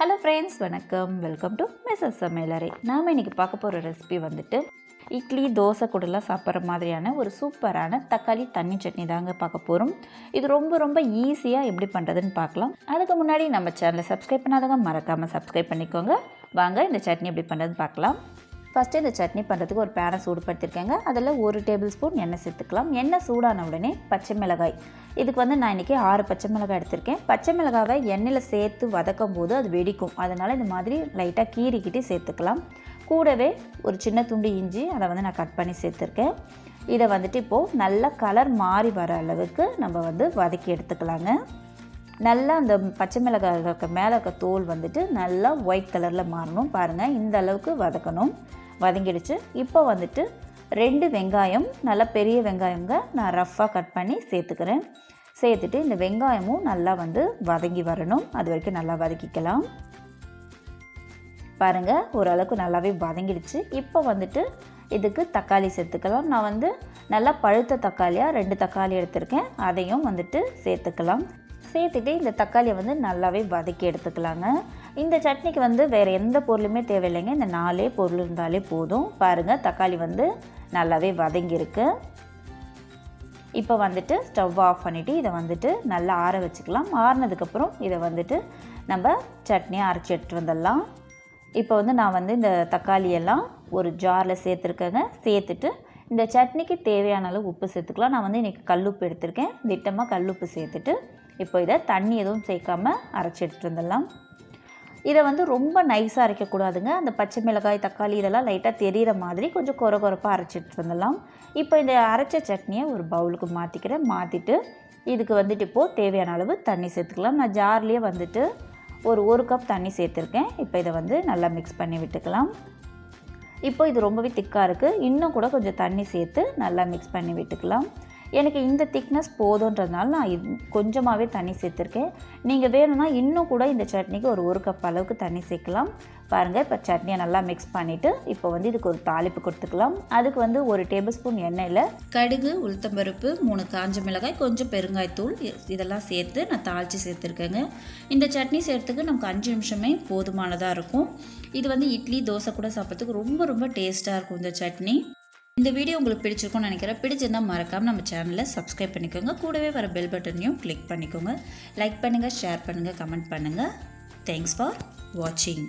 Hello friends, வணக்கம். Welcome to MrsSamalayarai. நாம் இன்றைக்கி பார்க்க போகிற ரெசிபி வந்துட்டு இட்லி தோசை கூடலாம் சாப்பிட்ற மாதிரியான ஒரு சூப்பரான தக்காளி தண்ணி சட்னி தாங்க பார்க்க போகிறோம். இது ரொம்ப ஈஸியாக எப்படி பண்ணுறதுன்னு பார்க்கலாம். அதுக்கு முன்னாடி நம்ம சேனலை சப்ஸ்கிரைப் பண்ணாதவங்க மறக்காமல் சப்ஸ்கிரைப் பண்ணிக்கோங்க. வாங்க இந்த சட்னி எப்படி பண்ணுறதுன்னு பார்க்கலாம். ஃபஸ்ட்டு இந்த சட்னி பண்ணுறதுக்கு ஒரு பேனை சூடுபடுத்திருக்கேங்க. அதில் 1 டேபிள் ஸ்பூன் எண்ணெய் சேர்த்துக்கலாம். எண்ணெய் சூடான உடனே பச்சை மிளகாய், இதுக்கு வந்து நான் இன்றைக்கி 6 பச்சை மிளகாய் எடுத்திருக்கேன். பச்சை மிளகாவை எண்ணெயில் சேர்த்து வதக்கும் போது அது வெடிக்கும், அதனால் இந்த மாதிரி லைட்டாக கீறிக்கிட்டு சேர்த்துக்கலாம். கூடவே ஒரு சின்ன துண்டு இஞ்சி, அதை வந்து நான் கட் பண்ணி சேர்த்துருக்கேன். இதை வந்துட்டு இப்போது நல்லா கலர் மாறி வர அளவுக்கு நம்ம வந்து வதக்கி எடுத்துக்கலாங்க. நல்லா அந்த பச்சை மிளகாய் மேலே இருக்க தோல் வந்துட்டு நல்லா ஒயிட் கலரில் மாறணும். பாருங்கள், இந்த அளவுக்கு வதக்கணும். வதங்கிடுச்சு. இப்போ வந்துட்டு 2 வெங்காயம், நல்லா பெரிய வெங்காயங்க, நான் ரஃப்பாக கட் பண்ணி சேர்த்துக்கிறேன். சேர்த்துட்டு இந்த வெங்காயமும் நல்லா வந்து வதங்கி வரணும். அது வரைக்கும் நல்லா வதக்கிக்கலாம். பாருங்கள், ஓரளவுக்கு நல்லாவே வதங்கிடுச்சு. இப்போ வந்துட்டு இதுக்கு தக்காளி சேர்த்துக்கலாம். நான் வந்து நல்லா பழுத்த தக்காளியாக 2 தக்காளி எடுத்திருக்கேன். அதையும் வந்துட்டு சேர்த்துக்கலாம். சேர்த்துட்டு இந்த தக்காளியை வந்து நல்லாவே வதக்கி எடுத்துக்கலாங்க. இந்த சட்னிக்கு வந்து வேறு எந்த பொருளுமே தேவையில்லைங்க, இந்த 4 பொருள் இருந்தாலே போதும். பாருங்கள், தக்காளி வந்து நல்லாவே வதங்கியிருக்கு. இப்போ வந்துட்டு ஸ்டவ் ஆஃப் பண்ணிவிட்டு இதை வந்துட்டு நல்லா ஆற வச்சுக்கலாம். ஆறினதுக்கப்புறம் இதை வந்துட்டு நம்ம சட்னியை அரைச்சி எடுத்துகிட்டு வந்துடலாம். இப்போ வந்து நான் வந்து இந்த தக்காளியெல்லாம் ஒரு ஜாரில் சேர்த்துருக்கேங்க. சேர்த்துட்டு இந்த சட்னிக்கு தேவையான அளவு உப்பு சேர்த்துக்கலாம். நான் வந்து இன்றைக்கி கல்லுப்பு எடுத்திருக்கேன். திட்டமாக கல்லுப்பு சேர்த்துட்டு இப்போ இதை தண்ணி எதுவும் சேர்க்காமல் அரைச்சி எடுத்துகிட்டு வந்துடலாம். இதை வந்து ரொம்ப நைஸாக அரைக்கக்கூடாதுங்க. அந்த பச்சை மிளகாய், தக்காளி இதெல்லாம் லைட்டாக தெரிகிற மாதிரி கொஞ்சம் கொரப்பாக அரைச்சி எடுத்துகிட்டு வந்துடலாம். இப்போ இந்த அரைச்ச சட்னியை ஒரு பவுலுக்கு மாற்றிக்கிறேன். மாற்றிட்டு இதுக்கு வந்துட்டு இப்போது தேவையான அளவு தண்ணி சேர்த்துக்கலாம். நான் ஜார்லேயே வந்துட்டு ஒரு கப் தண்ணி சேர்த்துருக்கேன். இப்போ இதை வந்து நல்லா மிக்ஸ் பண்ணி விட்டுக்கலாம். இப்போ இது ரொம்பவே திக்காக இருக்குது. இன்னும் கூட கொஞ்சம் தண்ணி சேர்த்து நல்லா மிக்ஸ் பண்ணி விட்டுக்கலாம். எனக்கு இந்த திக்னஸ் போதுன்றதுனால நான் கொஞ்சமாகவே தண்ணி சேர்த்துருக்கேன். நீங்கள் வேணும்னா இன்னும் கூட இந்த சட்னிக்கு ஒரு கப் அளவுக்கு தண்ணி சேர்க்கலாம். பாருங்கள், இப்போ சட்னியை நல்லா மிக்ஸ் பண்ணிவிட்டு இப்போ வந்து இதுக்கு ஒரு தாளிப்பு கொடுத்துக்கலாம். அதுக்கு வந்து 1 டேபிள் ஸ்பூன் எண்ணெயில் கடுகு, உளுத்தம்பருப்பு, 3 காஞ்ச மிளகாய், கொஞ்சம் பெருங்காயத்தூள் இதெல்லாம் சேர்த்து நான் தாளித்து சேர்த்துருக்கேங்க. இந்த சட்னி சேர்த்துக்கு நமக்கு 5 நிமிஷமே போதுமானதாக இருக்கும். இது வந்து இட்லி தோசை கூட சாப்பிட்றதுக்கு ரொம்ப டேஸ்ட்டாக இருக்கும் இந்த சட்னி. இந்த வீடியோ உங்களுக்கு பிடிச்சிருக்கும்னு நினைக்கிறேன். பிடிச்சிருந்தால் மறக்காமல் நம்ம சேனலை சப்ஸ்கிரைப் பண்ணிக்கோங்க. கூடவே வர பெல் பட்டனையும் கிளிக் பண்ணிக்கோங்க. லைக் பண்ணுங்கள், ஷேர் பண்ணுங்கள், கமெண்ட் பண்ணுங்கள். தேங்க்ஸ் ஃபார் வாட்சிங்.